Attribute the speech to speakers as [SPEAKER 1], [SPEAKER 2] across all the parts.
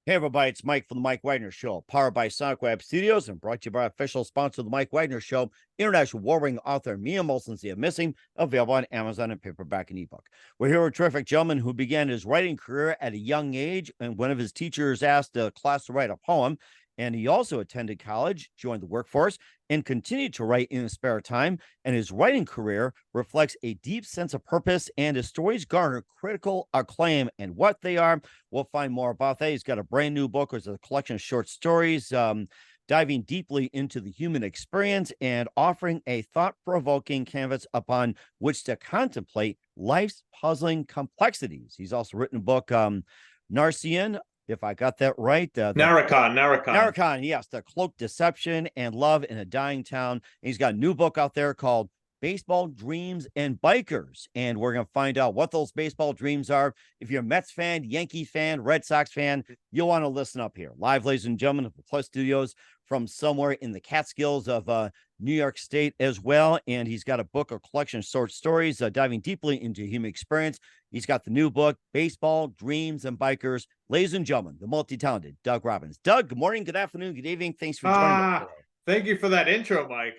[SPEAKER 1] Hey, everybody, it's Mike from the Mike Wagner Show, powered by Sonic Web Studios and brought to you by official sponsor of the Mike Wagner Show, international warring author Mia Molson's The Missing, available on Amazon and paperback and ebook. We're here with a terrific gentleman who began his writing career at a young age, and one of his teachers asked the class to write a poem. And he also attended college, joined the workforce, and continued to write in his spare time. And his writing career reflects a deep sense of purpose, and his stories garner critical acclaim. And what they are, we'll find more about that. He's got a brand new book, which is a collection of short stories, diving deeply into the human experience and offering a thought-provoking canvas upon which to contemplate life's puzzling complexities. He's also written a book, Narcian, if I got that right.
[SPEAKER 2] Narracan.
[SPEAKER 1] Yes, The Cloaked Deception and Love in a Dying Town. And he's got a new book out there called Baseball Dreams and Bikers. And we're going to find out what those baseball dreams are. If you're a Mets fan, Yankee fan, Red Sox fan, you'll want to listen up here. Live, ladies and gentlemen, of the Plus Studios from somewhere in the Catskills of New York State as well. And he's got a book, a collection of short stories, diving deeply into human experience. He's got the new book, Baseball, Dreams, and Bikers. Ladies and gentlemen, the multi-talented Doug Robbins. Doug, good morning, good afternoon, good evening. Thanks for joining us today.
[SPEAKER 2] Thank you for that intro, Mike.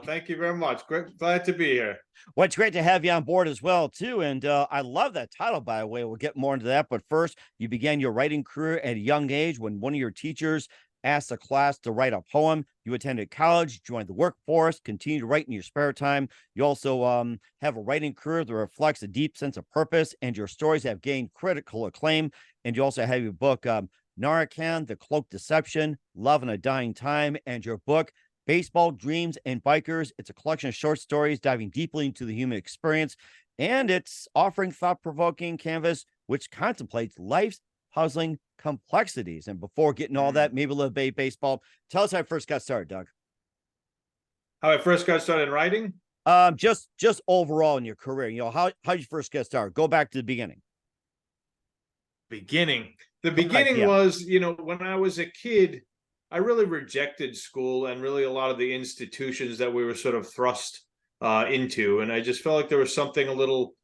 [SPEAKER 2] Thank you very much. Glad to be here.
[SPEAKER 1] Well, it's great to have you on board as well, too. And I love that title, by the way. We'll get more into that. But first, you began your writing career at a young age when one of your teachers asked a class to write a poem. You attended college, joined the workforce, continue to write in your spare time. You also have a writing career that reflects a deep sense of purpose, and your stories have gained critical acclaim. And you also have your book, Narracan, The Cloaked Deception, Love in a Dying Time, and your book, Baseball, Dreams, and Bikers. It's a collection of short stories diving deeply into the human experience, and it's offering thought-provoking canvas which contemplates life's puzzling complexities. And before getting all that, maybe a little bit of baseball. Tell us how I first got started, Doug.
[SPEAKER 2] How I first got started in writing?
[SPEAKER 1] Just overall in your career. How did you first get started? Go back to the beginning.
[SPEAKER 2] The beginning was, when I was a kid, I really rejected school and really a lot of the institutions that we were sort of thrust into. And I just felt like there was something a little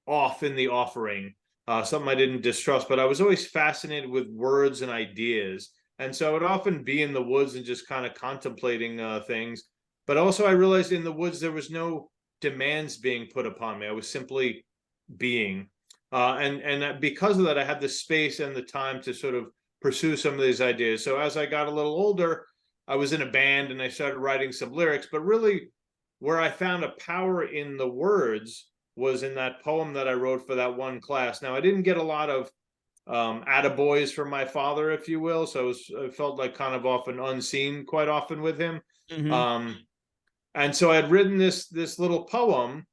[SPEAKER 2] off in the offering, something I didn't distrust, but I was always fascinated with words and ideas. And so I would often be in the woods and just kind of contemplating things. But also I realized in the woods, there was no demands being put upon me. I was simply being. And because of that, I had the space and the time to sort of pursue some of these ideas. So as I got a little older, I was in a band and I started writing some lyrics. But really, where I found a power in the words was in that poem that I wrote for that one class. Now, I didn't get a lot of attaboys from my father, if you will. So I felt like kind of often unseen quite often with him.
[SPEAKER 1] Mm-hmm.
[SPEAKER 2] And so I had written this little poem.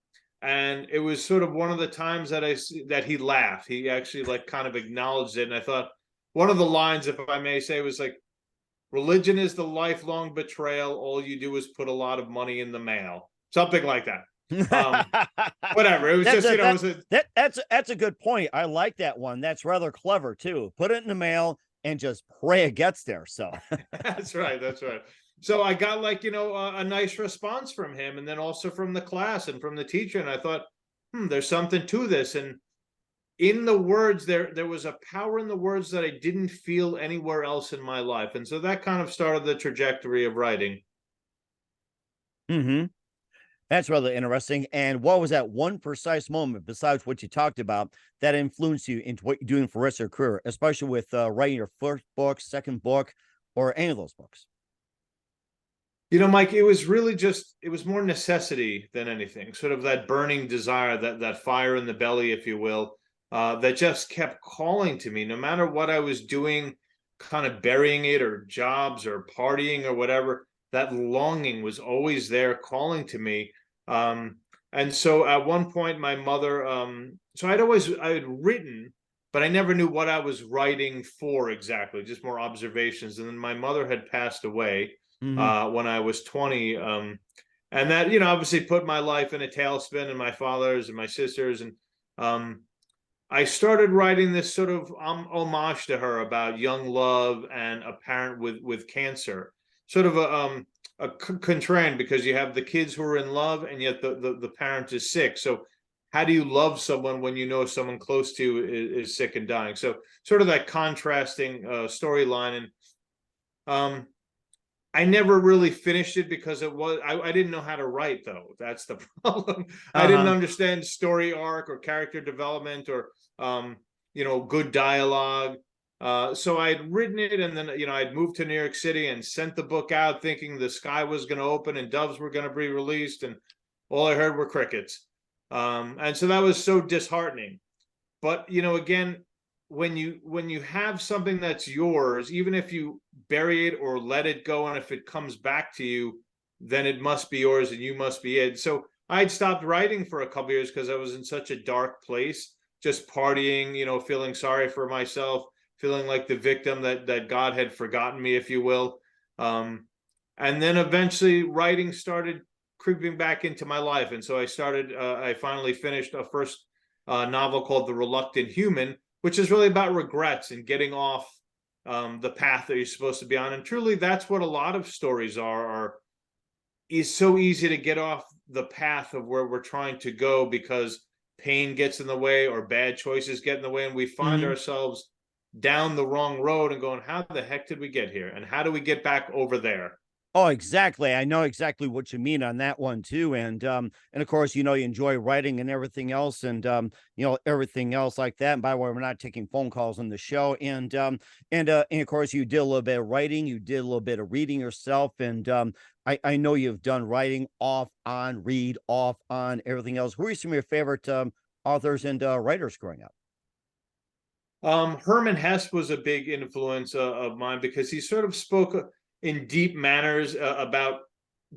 [SPEAKER 2] And it was sort of one of the times that he laughed. He actually like kind of acknowledged it. And I thought one of the lines, if I may say, was like, religion is the lifelong betrayal. All you do is put a lot of money in the mail. Something like that. Whatever. It was
[SPEAKER 1] that's a good point. I like that one. That's rather clever too. Put it in the mail and just pray it gets there. So
[SPEAKER 2] That's right. So I got a nice response from him, and then also from the class and from the teacher. And I thought, there's something to this. And in the words, there was a power in the words that I didn't feel anywhere else in my life. And so that kind of started the trajectory of writing.
[SPEAKER 1] Mm-hmm. That's rather interesting. And what was that one precise moment, besides what you talked about, that influenced you into what you're doing for the rest of your career, especially with writing your first book, second book, or any of those books?
[SPEAKER 2] Mike, it was more necessity than anything, sort of that burning desire, that fire in the belly, if you will, that just kept calling to me, no matter what I was doing, kind of burying it, or jobs or partying or whatever. That longing was always there calling to me. And so at one point, my mother, so I had written, but I never knew what I was writing for exactly, just more observations. And then my mother had passed away.
[SPEAKER 1] Mm-hmm.
[SPEAKER 2] When I was 20. And that, obviously put my life in a tailspin, and my father's and my sister's. And I started writing this sort of homage to her about young love and a parent with cancer, sort of a contrand, because you have the kids who are in love and yet the parent is sick. So how do you love someone when you know someone close to you is sick and dying? So sort of that contrasting storyline. And I never really finished it because I didn't know how to write, though. That's the problem. I didn't understand story arc or character development or good dialogue. So I had written it, and then I'd moved to New York City and sent the book out thinking the sky was going to open and doves were going to be released, and all I heard were crickets. And so that was so disheartening. But again, when you have something that's yours, even if you bury it or let it go, and if it comes back to you, then it must be yours and you must be it. So I'd stopped writing for a couple years because I was in such a dark place, just partying, feeling sorry for myself, feeling like the victim that God had forgotten me, if you will. And then eventually writing started creeping back into my life. And so I finally finished a first novel called The Reluctant Human, which is really about regrets and getting off the path that you're supposed to be on. And truly, that's what a lot of stories are is so easy to get off the path of where we're trying to go because pain gets in the way or bad choices get in the way. And we find ourselves down the wrong road and going, how the heck did we get here? And how do we get back over there?
[SPEAKER 1] Oh, exactly. I know exactly what you mean on that one too. And of course, you enjoy writing and everything else, and everything else like that. And by the way, we're not taking phone calls on the show. And of course, you did a little bit of writing, you did a little bit of reading yourself, and I know you've done writing off on, read off on, everything else. Who are some of your favorite authors and writers growing up?
[SPEAKER 2] Herman Hesse was a big influence of mine because he sort of spoke in deep manners about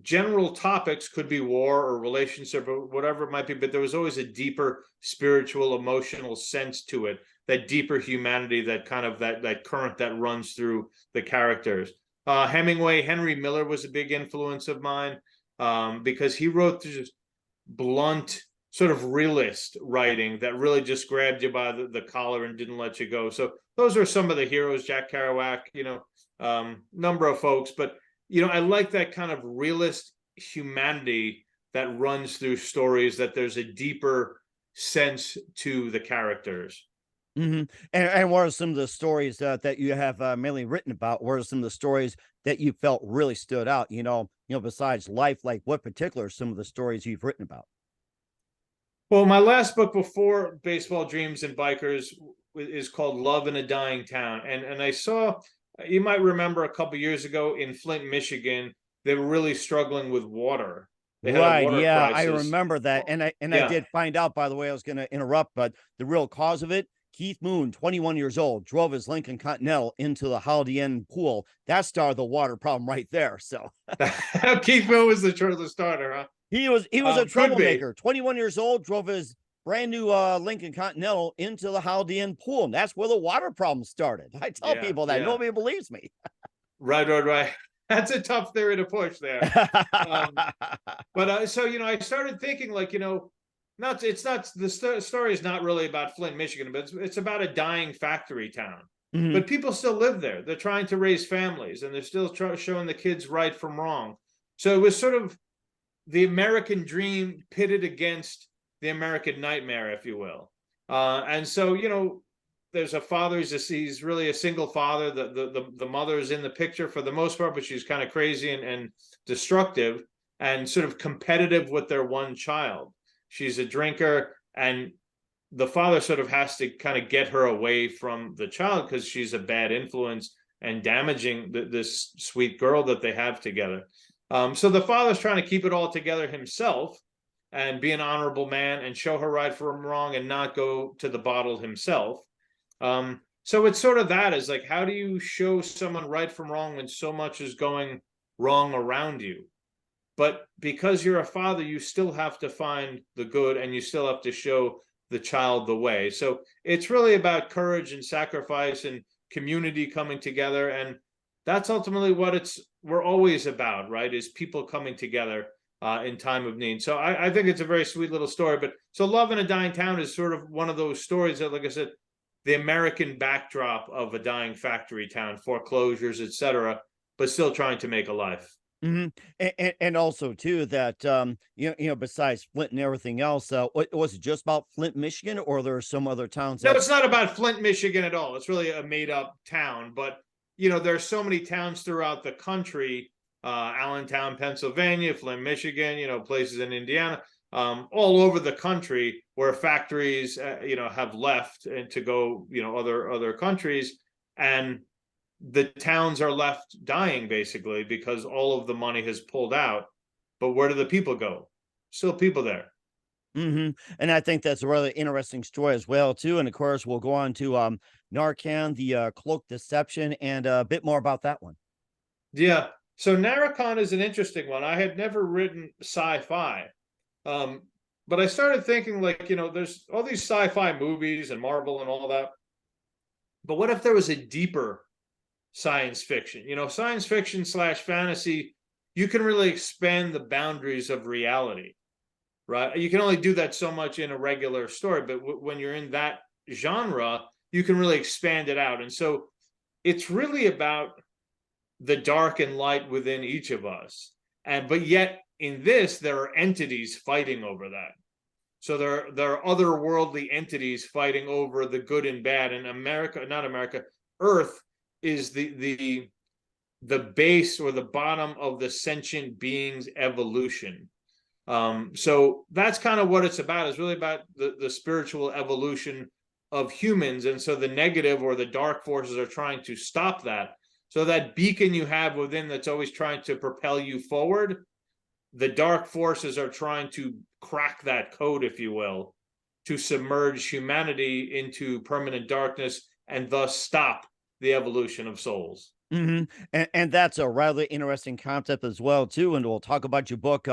[SPEAKER 2] general topics, could be war or relationship or whatever it might be, but there was always a deeper spiritual, emotional sense to it, that deeper humanity, that kind of that current that runs through the characters. Henry Miller was a big influence of mine because he wrote just blunt, sort of realist writing that really just grabbed you by the collar and didn't let you go. So those are some of the heroes. Jack Kerouac, number of folks, but I like that kind of realist humanity that runs through stories, that there's a deeper sense to the characters.
[SPEAKER 1] And what are some of the stories that you have mainly written about? What are some of the stories that you felt really stood out? Besides life, like what particular are some of the stories you've written about?
[SPEAKER 2] Well, my last book before Baseball Dreams and Bikers is called Love in a Dying Town. And I saw, you might remember a couple years ago in Flint, Michigan, they were really struggling with water. They had a water
[SPEAKER 1] Yeah, I
[SPEAKER 2] crisis.
[SPEAKER 1] remember that. And I did find out, by the way, I was going to interrupt, but the real cause of it, Keith Moon, 21 years old, drove his Lincoln Continental into the Holiday Inn pool. That started the water problem right there. So
[SPEAKER 2] Keith Moon was the starter, huh?
[SPEAKER 1] He was a troublemaker. 21 years old, drove his brand new Lincoln Continental into the Holiday Inn pool, and that's where the water problem started. I tell people that nobody believes me.
[SPEAKER 2] Right. That's a tough theory to push there. But so I started thinking, like, the story is not really about Flint, Michigan, but it's about a dying factory town. But people still live there. They're trying to raise families, and they're still showing the kids right from wrong. So it was sort of the American dream pitted against the American nightmare, if you will. And so, there's a father, he's really a single father. The mother is in the picture for the most part, but she's kind of crazy and destructive and sort of competitive with their one child. She's a drinker, and the father sort of has to kind of get her away from the child because she's a bad influence and damaging this sweet girl that they have together. So the father's trying to keep it all together himself and be an honorable man and show her right from wrong and not go to the bottle himself. So it's sort of that, is like, how do you show someone right from wrong when so much is going wrong around you? But because you're a father, you still have to find the good, and you still have to show the child the way. So it's really about courage and sacrifice and community coming together. And that's ultimately what we're always about, right? Is people coming together in time of need. So I think it's a very sweet little story. But so Love in a Dying Town is sort of one of those stories that, like I said, the American backdrop of a dying factory town, foreclosures, etc., but still trying to make a life.
[SPEAKER 1] Mhm. And also too that, besides Flint and everything else, what was it just about Flint, Michigan, or there are some other towns
[SPEAKER 2] No,
[SPEAKER 1] that
[SPEAKER 2] it's not about Flint, Michigan at all. It's really a made up town. But, there are so many towns throughout the country, Allentown, Pennsylvania, Flint, Michigan, places in Indiana, all over the country where factories, have left and to go, other countries. And the towns are left dying basically because all of the money has pulled out. But where do the people go? Still people there.
[SPEAKER 1] And I think that's a really interesting story as well too, and of course, we'll go on to, Narcan, the, cloak deception, and a bit more about that one.
[SPEAKER 2] Yeah. So Narracon is an interesting one. I had never written sci-fi. Um, but I started thinking like, there's all these sci-fi movies and Marvel and all that. But what if there was a deeper science fiction? Science fiction slash fantasy, you can really expand the boundaries of reality, right? You can only do that so much in a regular story, but when you're in that genre, you can really expand it out. And so it's really about the dark and light within each of us. But yet in this, there are entities fighting over that. So there are otherworldly entities fighting over the good and bad. And not America, Earth is the base or the bottom of the sentient being's evolution. So that's kind of what it's about. It's really about the spiritual evolution of humans. And so the negative or the dark forces are trying to stop that. So that beacon you have within that's always trying to propel you forward, the dark forces are trying to crack that code, if you will, to submerge humanity into permanent darkness and thus stop the evolution of souls.
[SPEAKER 1] And that's a rather interesting concept as well too, and we'll talk about your book,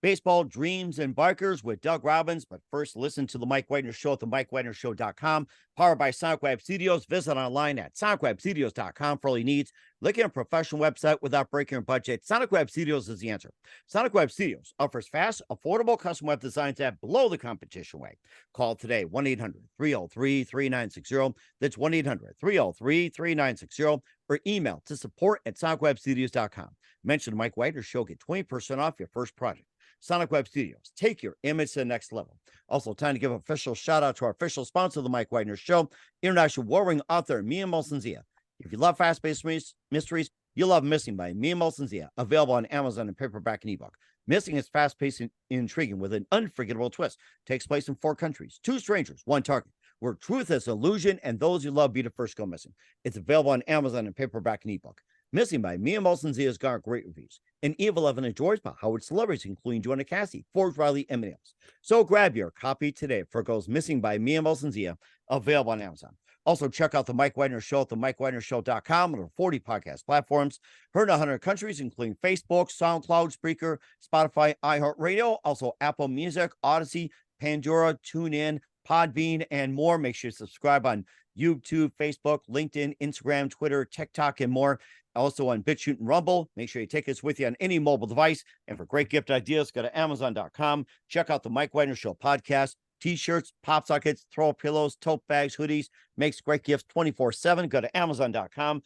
[SPEAKER 1] Baseball Dreams and Bikers with Doug Robbins. But first, listen to the Mike Wagner Show at the MikeWagnerShow.com, powered by Sonic Web Studios. Visit online at SonicWebStudios.com for all your needs. Looking at a professional website without breaking your budget? Sonic Web Studios is the answer. Sonic Web Studios offers fast, affordable custom web designs that blow the competition away. Call today, 1-800-303-3960. That's 1-800-303-3960. Or email to support@sonicwebstudios.com. Mention the Mike Wagner Show. Get 20% off your first project. Sonic Web Studios. Take your image to the next level. Also, time to give an official shout out to our official sponsor of the Mike Wagner Show, international warring author Mia Molson-Zia. If you love fast-paced mysteries, you'll love Missing by Mia Molson-Zia, available on Amazon in paperback and ebook. Missing is fast-paced and intriguing with an unforgettable twist. Takes place in 4 countries, 2 strangers, 1 target, where truth is illusion and those you love be the first go missing. It's available on Amazon in paperback and ebook. Missing by Mia Molson-Zia has garnered great reviews. And Eve 11 enjoys by Howard celebrities, including Joanna Cassie, Forbes Riley, and many others. So grab your copy today for Goes Missing by Mia Molson-Zia, available on Amazon. Also, check out the Mike Wagner Show at the MikeWagnerShow.com and over 40 podcast platforms. Heard in 100 countries, including Facebook, SoundCloud, Spreaker, Spotify, iHeartRadio, also Apple Music, Odyssey, Pandora, TuneIn, Podbean, and more. Make sure you subscribe on YouTube, Facebook, LinkedIn, Instagram, Twitter, TikTok, and more. Also on BitChute and Rumble. Make sure you take us with you on any mobile device. And for great gift ideas, go to Amazon.com. Check out the Mike Wagner Show podcast. T-shirts, pop sockets, throw pillows, tote bags, hoodies. Makes great gifts 24/7. Go to Amazon.com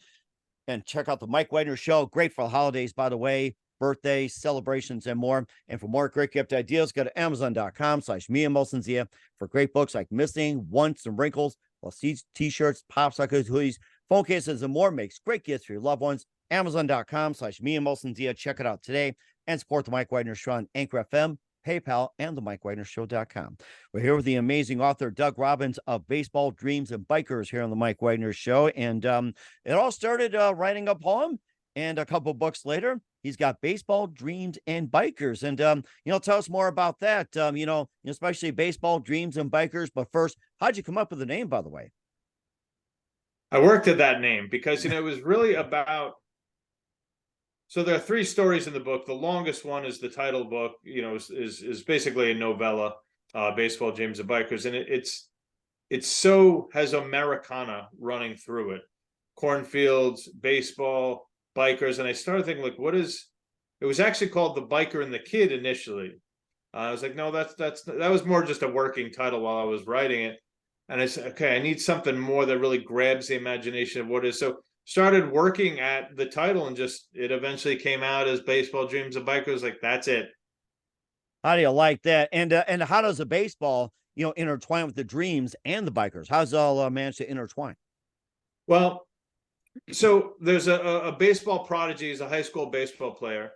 [SPEAKER 1] and check out the Mike Wagner Show. Great for the holidays, by the way. Birthdays, celebrations, and more. And for more great gift ideas, go to Amazon.com/Mia Molson-Zia for great books like Missing, Once, and Wrinkles, plus T-shirts, pop sockets, hoodies, phone cases, and more. Makes great gifts for your loved ones. Amazon.com/Mia Molson-Zia. Check it out today and support the Mike Wagner Show on Anchor FM, PayPal, and the MikeWagnerShow.com. We're here with the amazing author Doug Robbins of Baseball Dreams and Bikers here on the Mike Wagner Show. And it all started writing a poem, and a couple books later, he's got Baseball Dreams and Bikers. And tell us more about that. Especially Baseball Dreams and Bikers. But first, how'd you come up with the name, by the way?
[SPEAKER 2] I worked at that name because it was really about. So there are 3 stories in the book. The longest one is the title book. Is basically a novella, Baseball Dreams and Bikers, and it's so has Americana running through it. Cornfields, baseball, bikers, and I started thinking, like, it was actually called The Biker and the Kid initially. I was like, no, that was more just a working title while I was writing it. And I said, okay, I need something more that really grabs the imagination of what it is. So started working at the title, and just it eventually came out as Baseball Dreams of Bikers. Like, that's it.
[SPEAKER 1] How do you like that? And how does the baseball, intertwine with the dreams and the bikers? How's it all managed to intertwine?
[SPEAKER 2] Well, so there's a baseball prodigy. He's a high school baseball player,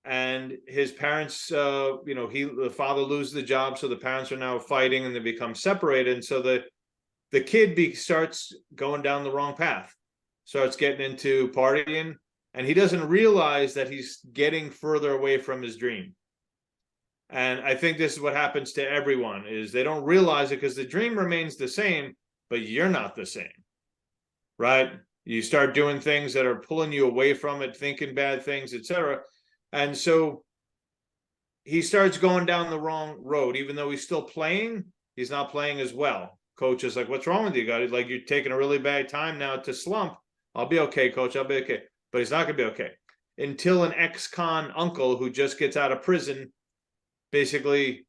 [SPEAKER 2] and his parents, the father loses the job, so the parents are now fighting, and they become separated. And so the kid starts going down the wrong path, starts getting into partying, and he doesn't realize that he's getting further away from his dream. And I think this is what happens to everyone, is they don't realize it because the dream remains the same, but you're not the same, right? You start doing things that are pulling you away from it, thinking bad things, etc. And so he starts going down the wrong road. Even though he's still playing, he's not playing as well. Coach is like, what's wrong with you, guys? Like, you're taking a really bad time now to slump. I'll be okay, coach. I'll be okay. But he's not going to be okay until an ex-con uncle who just gets out of prison basically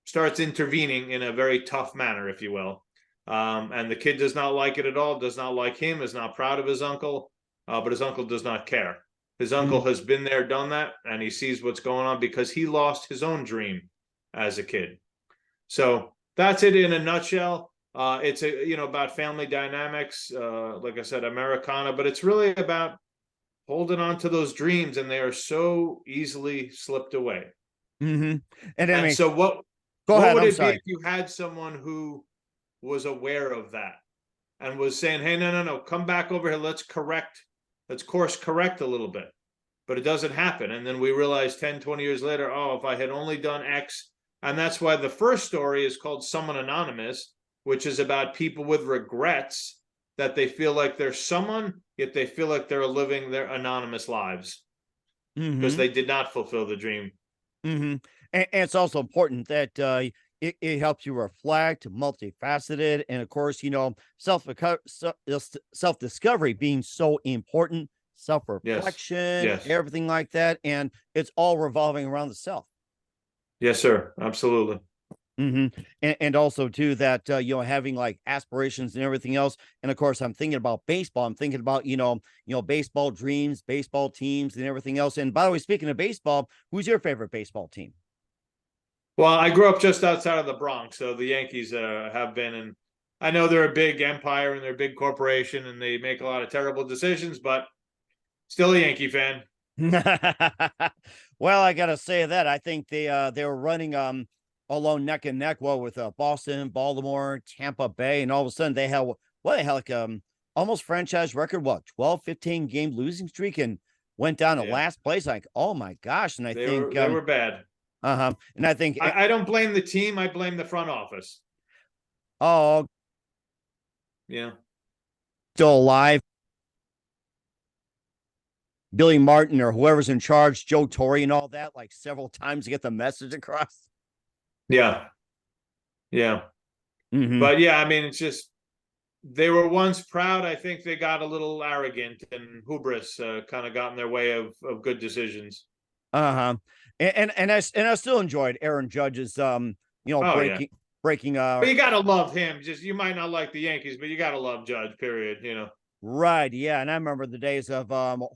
[SPEAKER 2] starts intervening in a very tough manner, if you will. And the kid does not like it at all, does not like him, is not proud of his uncle, but his uncle does not care. His uncle has been there, done that, and he sees what's going on because he lost his own dream as a kid. So that's it in a nutshell. It's about family dynamics, like I said, Americana, but it's really about holding on to those dreams, and they are so easily slipped away.
[SPEAKER 1] And
[SPEAKER 2] so what would it be if you had someone who was aware of that and was saying, hey, no, come back over here, let's course correct a little bit, but it doesn't happen. And then we realize 10, 20 years later, oh, if I had only done X. And that's why the first story is called Someone Anonymous, which is about people with regrets that they feel like they're someone, yet they feel like they're living their anonymous lives because they did not fulfill the dream.
[SPEAKER 1] And it's also important that it helps you reflect, multifaceted, and of course, self-discovery being so important, self-reflection,
[SPEAKER 2] Yes.
[SPEAKER 1] everything like that, and it's all revolving around the self.
[SPEAKER 2] Yes, sir. Absolutely.
[SPEAKER 1] And also too that having like aspirations and everything else. And of course, I'm thinking about baseball. I'm thinking about baseball dreams, baseball teams, and everything else. And by the way, speaking of baseball, who's your favorite baseball team?
[SPEAKER 2] Well, I grew up just outside of the Bronx, so the Yankees have been, and I know they're a big empire and they're a big corporation and they make a lot of terrible decisions, but still a Yankee fan.
[SPEAKER 1] Well, I gotta say that I think they were running alone neck and neck with Boston, Baltimore, Tampa Bay, and all of a sudden they had like almost franchise record 12-15 game losing streak and went down to last place. Like, oh my gosh. And
[SPEAKER 2] they were bad.
[SPEAKER 1] And I think
[SPEAKER 2] I don't blame the team, I blame the front office.
[SPEAKER 1] Oh
[SPEAKER 2] yeah,
[SPEAKER 1] still alive. Billy Martin or whoever's in charge, Joe Torre and all that, like several times to get the message across.
[SPEAKER 2] Yeah. But yeah, I mean, it's just they were once proud. I think they got a little arrogant, and hubris kind of got in their way of good decisions.
[SPEAKER 1] And I still enjoyed Aaron Judge's breaking.
[SPEAKER 2] But you gotta love him. Just, you might not like the Yankees, but you gotta love Judge. Period.
[SPEAKER 1] Right, yeah, and I remember the days of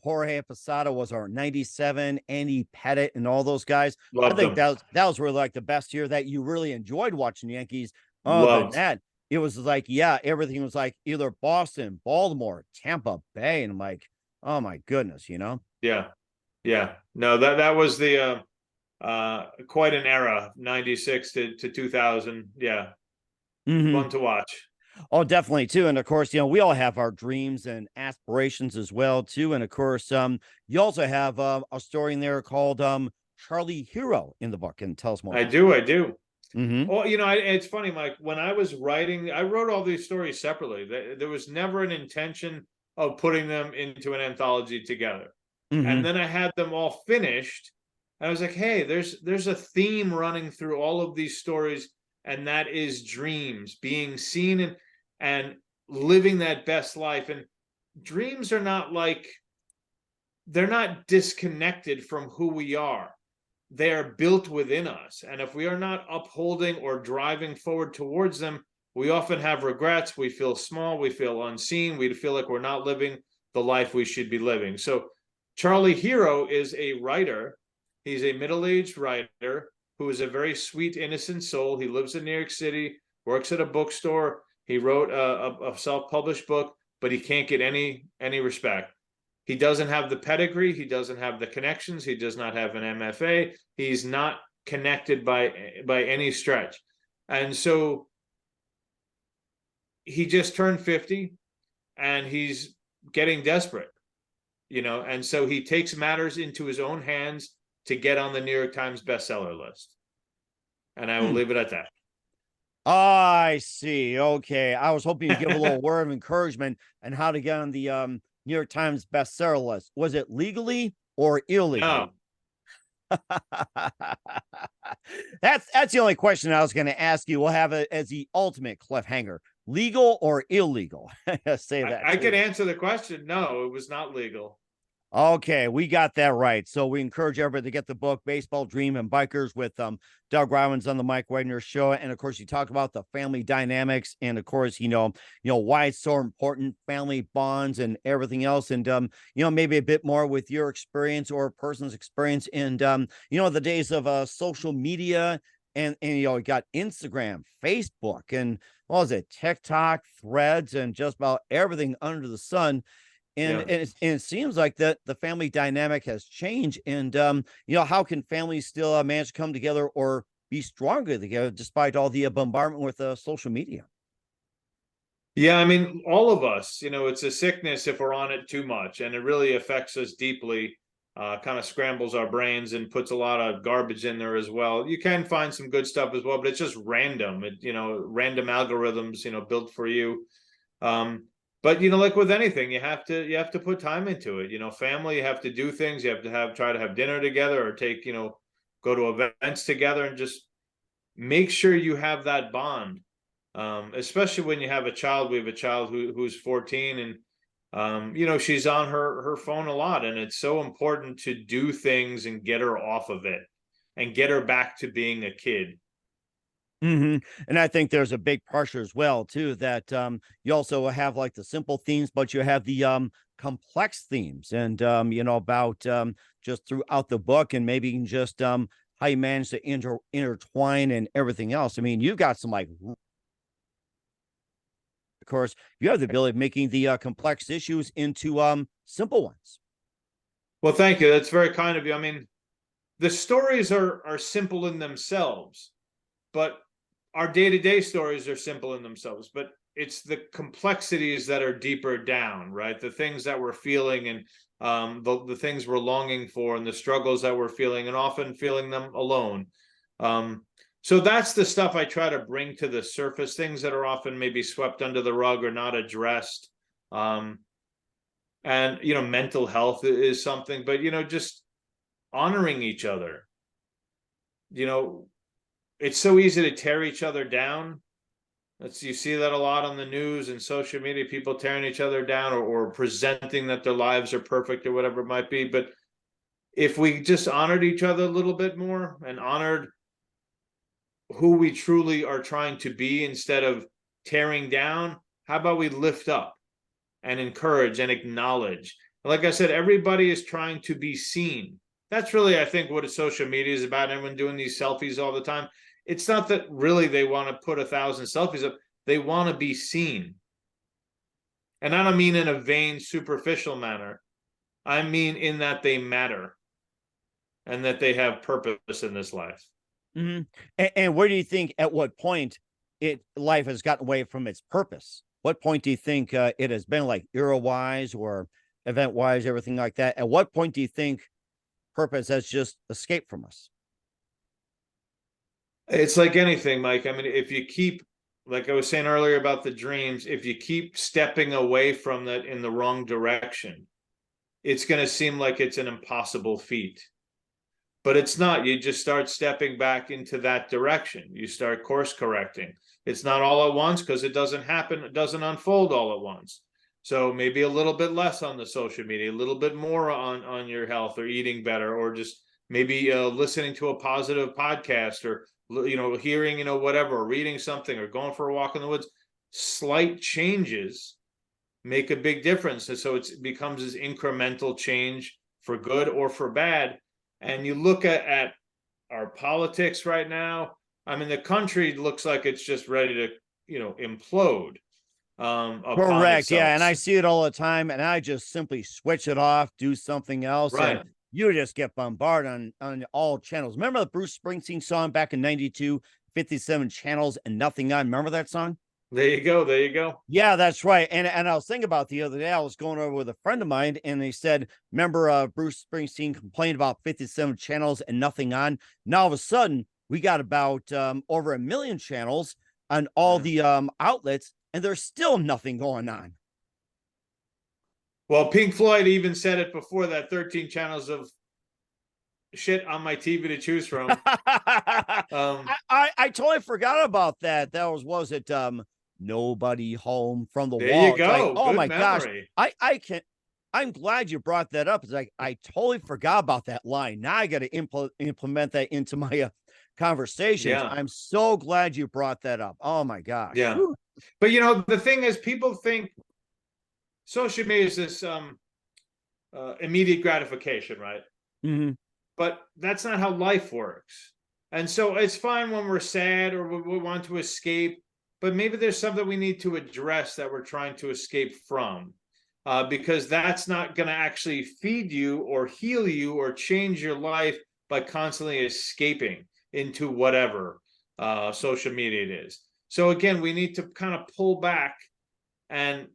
[SPEAKER 1] Jorge Posada was our 97, Andy Pettit, and all those guys.
[SPEAKER 2] Loved
[SPEAKER 1] I think
[SPEAKER 2] them.
[SPEAKER 1] that was really like the best year that you really enjoyed watching the Yankees.
[SPEAKER 2] Other
[SPEAKER 1] than that, it was like, everything was like either Boston, Baltimore, Tampa Bay, and I'm like, oh my goodness,
[SPEAKER 2] Yeah. No, that was the quite an era, 96 to 2000. Yeah. Fun to watch.
[SPEAKER 1] Oh, definitely too. And of course, we all have our dreams and aspirations as well too. And of course, you also have a story in there called Charlie Hero in the book. And tell us more.
[SPEAKER 2] I do. Well, it's funny, Mike, when I was writing, I wrote all these stories separately. There was never an intention of putting them into an anthology together. And then I had them all finished. I was like, hey, there's a theme running through all of these stories, and that is dreams, being seen and living that best life. And dreams are they're not disconnected from who we are. They are built within us. And if we are not upholding or driving forward towards them, we often have regrets. We feel small. We feel unseen. We feel like we're not living the life we should be living. So Charlie Hero is a writer. He's a middle-aged writer who is a very sweet, innocent soul. He lives in New York City, works at a bookstore. He wrote a self-published book, but he can't get any respect. He doesn't have the pedigree. He doesn't have the connections. He does not have an MFA. He's not connected by any stretch. And so he just turned 50 and he's getting desperate, and so he takes matters into his own hands to get on the New York Times bestseller list. And I will leave it at that.
[SPEAKER 1] I see. Okay. I was hoping to give a little word of encouragement on how to get on the New York Times bestseller list. Was it legally or illegally?
[SPEAKER 2] No.
[SPEAKER 1] That's the only question I was going to ask you. We'll have it as the ultimate cliffhanger. Legal or illegal? Say that.
[SPEAKER 2] I can answer the question. No, it was not legal.
[SPEAKER 1] Okay, we got that right. So we encourage everybody to get the book Baseball Dream and Bikers with Doug Robbins on the Mike Wagner Show. And of course, you talk about the family dynamics and of course, why it's so important, family bonds and everything else. And maybe a bit more with your experience or a person's experience in the days of social media and you got Instagram, Facebook, and what was it, TikTok, Threads, and just about everything under the sun. And it seems like that the family dynamic has changed. And, how can families still manage to come together or be stronger together despite all the bombardment with social media?
[SPEAKER 2] Yeah, I mean, all of us, it's a sickness if we're on it too much, and it really affects us deeply, kind of scrambles our brains and puts a lot of garbage in there as well. You can find some good stuff as well, but it's just random, random algorithms, built for you. But like with anything, you have to put time into it. Family, you have to do things. You have to try to have dinner together or go to events together and just make sure you have that bond. Especially when you have a child. We have a child who's 14 and she's on her phone a lot, and it's so important to do things and get her off of it and get her back to being a kid.
[SPEAKER 1] And I think there's a big pressure as well too, that you also have like the simple themes, but you have the complex themes and about just throughout the book, and maybe even just how you manage to intertwine and everything else. I mean, you've got some of course, you have the ability of making the complex issues into simple ones.
[SPEAKER 2] Well, thank you. That's very kind of you. I mean, the stories are simple in themselves, but our day-to-day stories are simple in themselves, but it's the complexities that are deeper down, right? The things that we're feeling and the things we're longing for and the struggles that we're feeling and often feeling them alone. So that's the stuff I try to bring to the surface, things that are often maybe swept under the rug or not addressed. And, mental health is something, but, just honoring each other, it's so easy to tear each other down. You see that a lot on the news and social media, people tearing each other down or presenting that their lives are perfect or whatever it might be. But if we just honored each other a little bit more and honored who we truly are trying to be instead of tearing down, how about we lift up and encourage and acknowledge? Like I said, everybody is trying to be seen. That's really, I think, what social media is about. Everyone doing these selfies all the time. It's not that really they want to put 1,000 selfies up. They want to be seen. And I don't mean in a vain, superficial manner. I mean in that they matter and that they have purpose in this life.
[SPEAKER 1] And where do you think, at what point life has gotten away from its purpose? What point do you think it has been, like era-wise or event-wise, everything like that? At what point do you think purpose has just escaped from us?
[SPEAKER 2] It's like anything, Mike. I mean, if you keep, like I was saying earlier about the dreams, if you keep stepping away from that in the wrong direction, it's going to seem like it's an impossible feat. But it's not. You just start stepping back into that direction. You start course correcting. It's not all at once because it doesn't happen. It doesn't unfold all at once. So maybe a little bit less on the social media, a little bit more on your health or eating better, or just maybe listening to a positive podcast or hearing, whatever, or reading something, or going for a walk in the woods. Slight changes make a big difference. And so it becomes this incremental change for good or for bad. And you look at our politics right now. I mean, the country looks like it's just ready to, implode upon
[SPEAKER 1] Correct.
[SPEAKER 2] itself.
[SPEAKER 1] Yeah. And I see it all the time, and I just simply switch it off, do something else.
[SPEAKER 2] Right.
[SPEAKER 1] And you just get bombarded on all channels. Remember the Bruce Springsteen song back in 92, 57 channels and nothing on? Remember that song?
[SPEAKER 2] There you go. There you go.
[SPEAKER 1] Yeah, that's right. And I was thinking about the other day, I was going over with a friend of mine, and they said, remember Bruce Springsteen complained about 57 channels and nothing on? Now all of a sudden, we got about over 1 million channels on all the outlets, and there's still nothing going on.
[SPEAKER 2] Well, Pink Floyd even said it before, that 13 channels of shit on my TV to choose from.
[SPEAKER 1] I totally forgot about that. That was it Nobody Home from the
[SPEAKER 2] there
[SPEAKER 1] Wall?
[SPEAKER 2] you go.
[SPEAKER 1] Like, oh
[SPEAKER 2] Good
[SPEAKER 1] my
[SPEAKER 2] memory.
[SPEAKER 1] gosh. I can't. I'm glad you brought that up. It's like I totally forgot about that line. Now I got to implement that into my conversations.
[SPEAKER 2] Yeah.
[SPEAKER 1] I'm so glad you brought that up. Oh my gosh.
[SPEAKER 2] Yeah.
[SPEAKER 1] Whew.
[SPEAKER 2] But the thing is, people think social media is this immediate gratification, right?
[SPEAKER 1] Mm-hmm.
[SPEAKER 2] But that's not how life works. And so it's fine when we're sad or we want to escape, but maybe there's something we need to address that we're trying to escape from, because that's not going to actually feed you or heal you or change your life by constantly escaping into whatever social media it is. So again, we need to kind of pull back and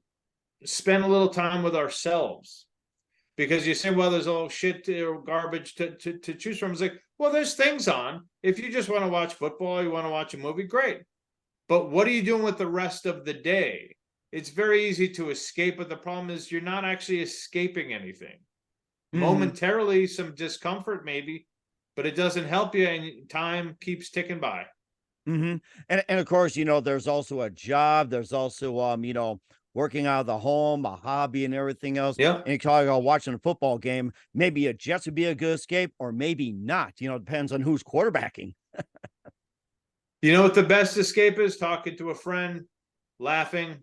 [SPEAKER 2] spend a little time with ourselves. Because you say, well, there's all shit or garbage to choose from. It's like, well, there's things on. If you just want to watch football, you want to watch a movie, great. But what are you doing with the rest of the day? It's very easy to escape, but the problem is you're not actually escaping anything. Mm-hmm. Momentarily, some discomfort maybe, but it doesn't help you, and time keeps ticking by.
[SPEAKER 1] Mm-hmm. And of course, there's also a job. There's also, working out of the home, a hobby, and everything else.
[SPEAKER 2] Yeah.
[SPEAKER 1] And you talk about watching a football game. Maybe a Jets would be a good escape, or maybe not. Depends on who's quarterbacking.
[SPEAKER 2] You know what the best escape is? Talking to a friend, laughing,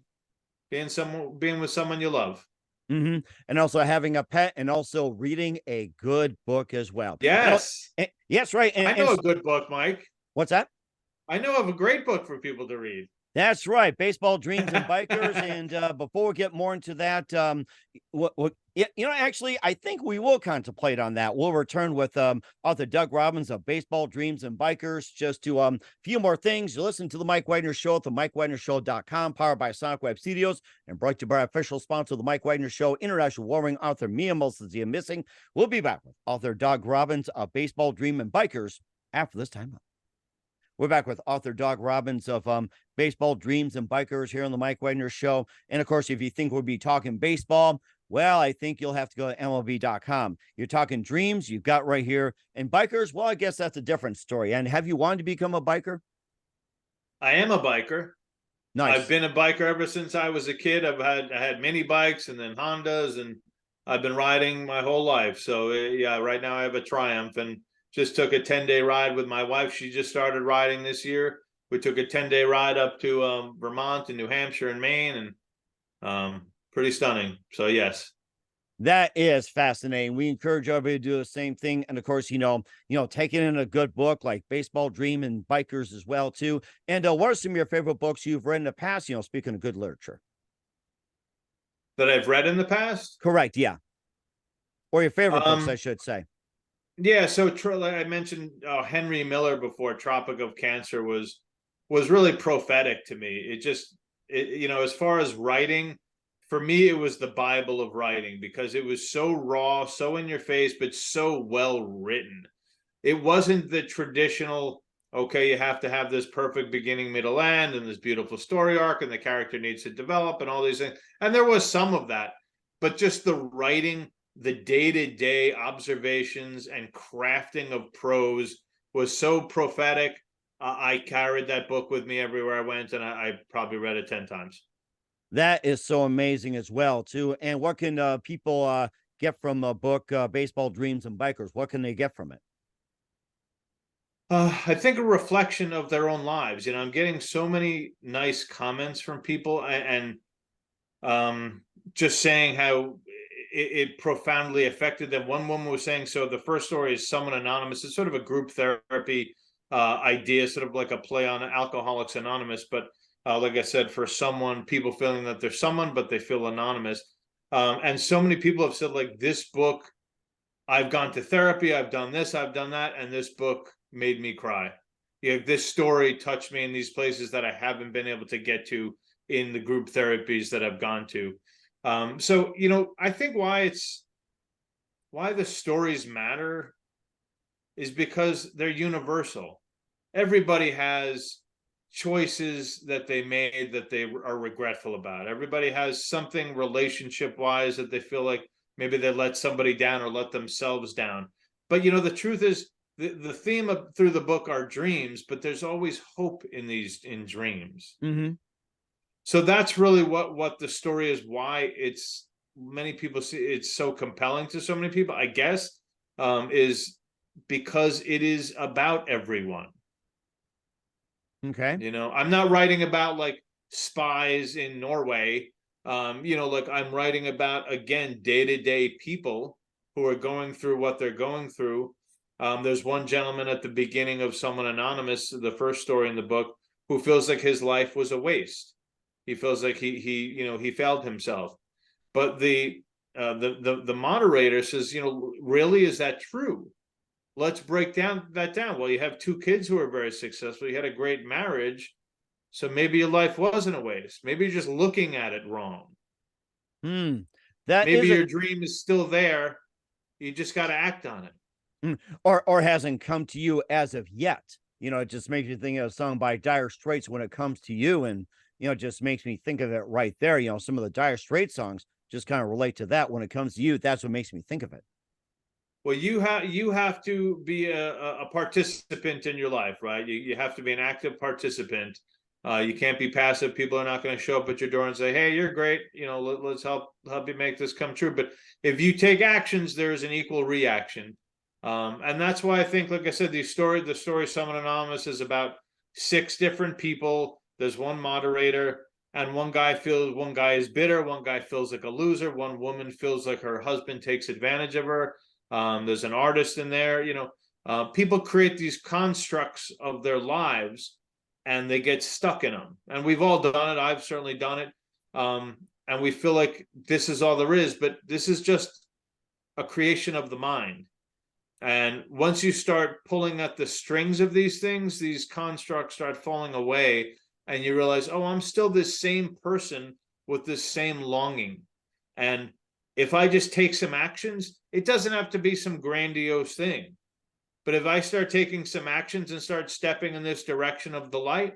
[SPEAKER 2] being with someone you love.
[SPEAKER 1] Mm-hmm. And also having a pet, and also reading a good book as well.
[SPEAKER 2] Yes.
[SPEAKER 1] Yes, right.
[SPEAKER 2] I know a good book, Mike.
[SPEAKER 1] What's that?
[SPEAKER 2] I know of a great book for people to read.
[SPEAKER 1] That's right. Baseball Dreams and Bikers. And before we get more into that, actually, I think we will contemplate on that. We'll return with author Doug Robbins of Baseball Dreams and Bikers. Just to a few more things. You listen to the Mike Wagner Show at the MikeWagnerShow.com, powered by Sonic Web Studios, and brought to you by our official sponsor of the Mike Wagner Show, international warring author Mia Molson Missing. We'll be back with author Doug Robbins of Baseball Dream and Bikers after this time. We're back with author Doug Robbins of Baseball Dreams and Bikers here on the Mike Wagner Show. And of course, if you think we'll be talking baseball, well, I think you'll have to go to MLB.com. You're talking dreams, you've got right here. And bikers, well, I guess that's a different story. And have you wanted to become a biker?
[SPEAKER 2] I am a biker.
[SPEAKER 1] Nice.
[SPEAKER 2] I've been a biker ever since I was a kid. I had mini bikes and then Hondas, and I've been riding my whole life. So yeah, right now I have a Triumph, and just took a 10-day ride with my wife. She just started riding this year. We took a 10-day ride up to Vermont and New Hampshire and Maine, and pretty stunning. So yes.
[SPEAKER 1] That is fascinating. We encourage everybody to do the same thing. And of course, taking in a good book like Baseball Dream and Bikers as well, too. And what are some of your favorite books you've read in the past, speaking of good literature?
[SPEAKER 2] That I've read in the past?
[SPEAKER 1] Correct, yeah. Or your favorite books, I should say.
[SPEAKER 2] Yeah, so I mentioned Henry Miller before. Tropic of Cancer was really prophetic to me. It just, as far as writing, for me, it was the Bible of writing, because it was so raw, so in your face, but so well written. It wasn't the traditional, okay, you have to have this perfect beginning, middle, end, and this beautiful story arc, and the character needs to develop, and all these things. And there was some of that, but just the writing, the day-to-day observations and crafting of prose was so prophetic. I carried that book with me everywhere I went, and I probably read it 10 times.
[SPEAKER 1] That is so amazing as well, too. And what can people get from a book, Baseball Dreams and Bikers? What can they get from it?
[SPEAKER 2] I think a reflection of their own lives. You know, I'm getting so many nice comments from people, and just saying how it profoundly affected them. One woman was saying, so the first story is Someone Anonymous. It's sort of a group therapy idea, sort of like a play on Alcoholics Anonymous. But like I said, for people feeling that they're someone, but they feel anonymous. And so many people have said, like, this book, I've gone to therapy, I've done this, I've done that, and this book made me cry. Yeah, this story touched me in these places that I haven't been able to get to in the group therapies that I've gone to. So, you know, I think why the stories matter is because they're universal. Everybody has choices that they made that they are regretful about. Everybody has something relationship wise that they feel like maybe they let somebody down or let themselves down. But you know, the truth is the theme through the book are dreams, but there's always hope in dreams.
[SPEAKER 1] Mm-hmm.
[SPEAKER 2] So that's really what the story is, why many people see it's so compelling to so many people, I guess, is because it is about everyone.
[SPEAKER 1] Okay.
[SPEAKER 2] You know, I'm not writing about like spies in Norway. You know, like I'm writing about, again, day-to-day people who are going through what they're going through. There's one gentleman at the beginning of Someone Anonymous, the first story in the book, who feels like his life was a waste. He feels like he failed himself. But the moderator says, you know, really, is that true? Let's break that down. Well, you have two kids who are very successful. You had a great marriage. So maybe your life wasn't a waste. Maybe you're just looking at it wrong.
[SPEAKER 1] Hmm. That
[SPEAKER 2] Maybe
[SPEAKER 1] is a
[SPEAKER 2] your dream is still there. You just got to act on it.
[SPEAKER 1] or hasn't come to you as of yet. You know, it just makes me think of a song by Dire Straits, When It Comes to You, and you know, it just makes me think of it right there. You know, some of the Dire Straits songs just kind of relate to that. When it comes to you, that's what makes me think of it.
[SPEAKER 2] Well, you have to be a participant in your life, right? You have to be an active participant. You can't be passive. People are not going to show up at your door and say, "Hey, you're great. You know, let's help you make this come true." But if you take actions, there is an equal reaction, and that's why I think, like I said, the story Someone Anonymous is about 6 different people. There's one moderator, and one guy is bitter, one guy feels like a loser, one woman feels like her husband takes advantage of her. There's an artist in there. You know, people create these constructs of their lives and they get stuck in them. And we've all done it. I've certainly done it. And we feel like this is all there is, but this is just a creation of the mind. And once you start pulling at the strings of these things, these constructs start falling away, and you realize, oh, I'm still this same person with this same longing. And if I just take some actions, it doesn't have to be some grandiose thing. But if I start taking some actions and start stepping in this direction of the light,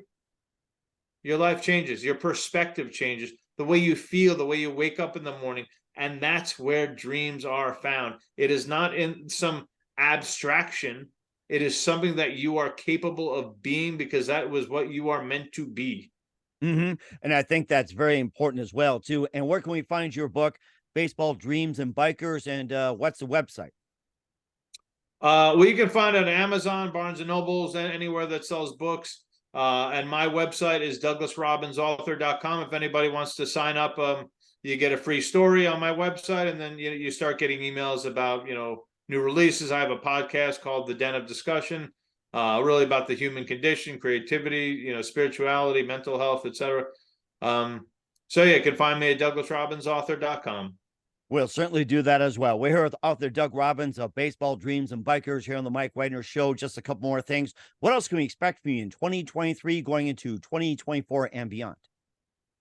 [SPEAKER 2] your life changes, your perspective changes, the way you feel, the way you wake up in the morning. And that's where dreams are found. It is not in some abstraction. It is something that you are capable of being, because that was what you are meant to be.
[SPEAKER 1] Mm-hmm. And I think that's very important as well, too. And where can we find your book, Baseball Dreams and Bikers? And what's the website?
[SPEAKER 2] Well, you can find it on Amazon, Barnes and Nobles, and anywhere that sells books. And my website is douglasrobinsauthor.com. If anybody wants to sign up, you get a free story on my website, and then you start getting emails about, you know, new releases. I have a podcast called The Den of Discussion, really about the human condition, creativity, you know, spirituality, mental health, etc. So yeah, you can find me at douglasrobinsauthor.com.
[SPEAKER 1] We'll certainly do that as well. We're here with author Doug Robbins of Baseball Dreams and Bikers here on the Mike Wagner Show. Just a couple more things. What else can we expect from you in 2023 going into 2024 and beyond?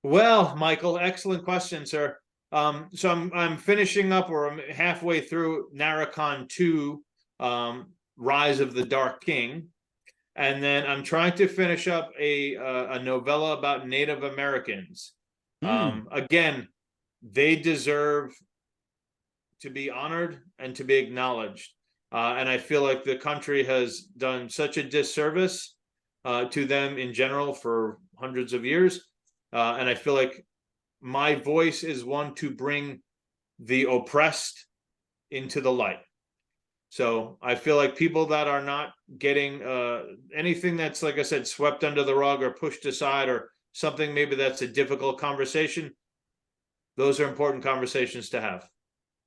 [SPEAKER 2] Well, Michael, excellent question, sir. So I'm finishing up, or I'm halfway through Naracon 2, Rise of the Dark King, and then I'm trying to finish up a novella about Native Americans. Again, they deserve to be honored and to be acknowledged. And I feel like the country has done such a disservice to them in general for hundreds of years. And I feel like my voice is one to bring the oppressed into the light. So I feel like people that are not getting anything that's, like I said, swept under the rug or pushed aside, or something maybe that's a difficult conversation, those are important conversations to have.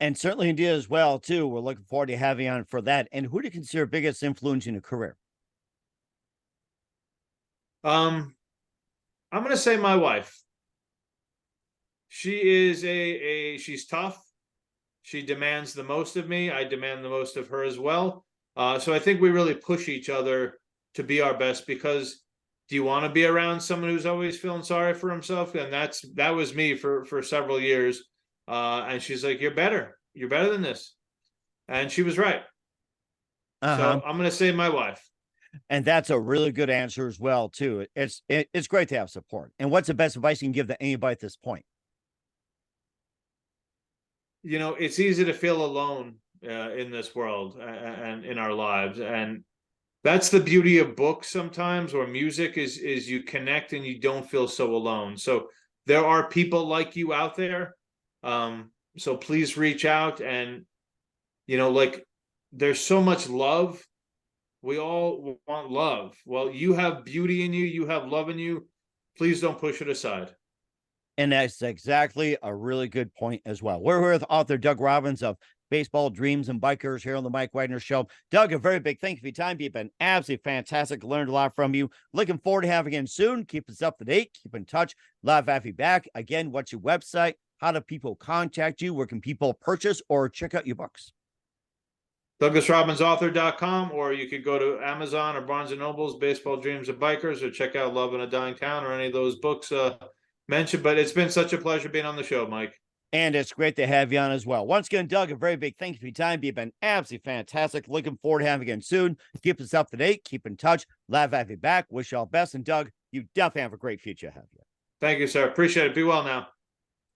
[SPEAKER 1] And certainly indeed as well, too. We're looking forward to having you on for that. And who do you consider biggest influence in your career?
[SPEAKER 2] I'm going to say my wife. She is she's tough. She demands the most of me. I demand the most of her as well. So I think we really push each other to be our best, because do you want to be around someone who's always feeling sorry for himself? And that was me for several years. And she's like, you're better than this. And she was right. So I'm going to say my wife.
[SPEAKER 1] And that's a really good answer as well, too. It's great to have support. And what's the best advice you can give to anybody at this point?
[SPEAKER 2] You know, it's easy to feel alone in this world and in our lives. And that's the beauty of books sometimes, or music, is you connect and you don't feel so alone. So there are people like you out there. So please reach out. And, you know, like, there's so much love. We all want love. Well, you have beauty in you. You have love in you. Please don't push it aside.
[SPEAKER 1] And that's exactly a really good point as well. We're here with author Doug Robbins of Baseball, Dreams, and Bikers here on the Mike Wagner Show. Doug, a very big thank you for your time. You've been absolutely fantastic. Learned a lot from you. Looking forward to having you again soon. Keep us up to date. Keep in touch. Love having you back. Again, what's your website? How do people contact you? Where can people purchase or check out your books?
[SPEAKER 2] DouglasRobinsAuthor.com, or you could go to Amazon or Barnes & Noble's Baseball, Dreams, and Bikers, or check out Love in a Dying Town, or any of those books mentioned. But it's been such a pleasure being on the show, Mike.
[SPEAKER 1] And it's great to have you on as well. Once again, Doug, a very big thank you for your time. You've been absolutely fantastic. Looking forward to having you again soon. Keep us up to date. Keep in touch. Love having you back. Wish you all best. And Doug, you definitely have a great future ahead of you.
[SPEAKER 2] Thank you, sir. Appreciate it. Be well now.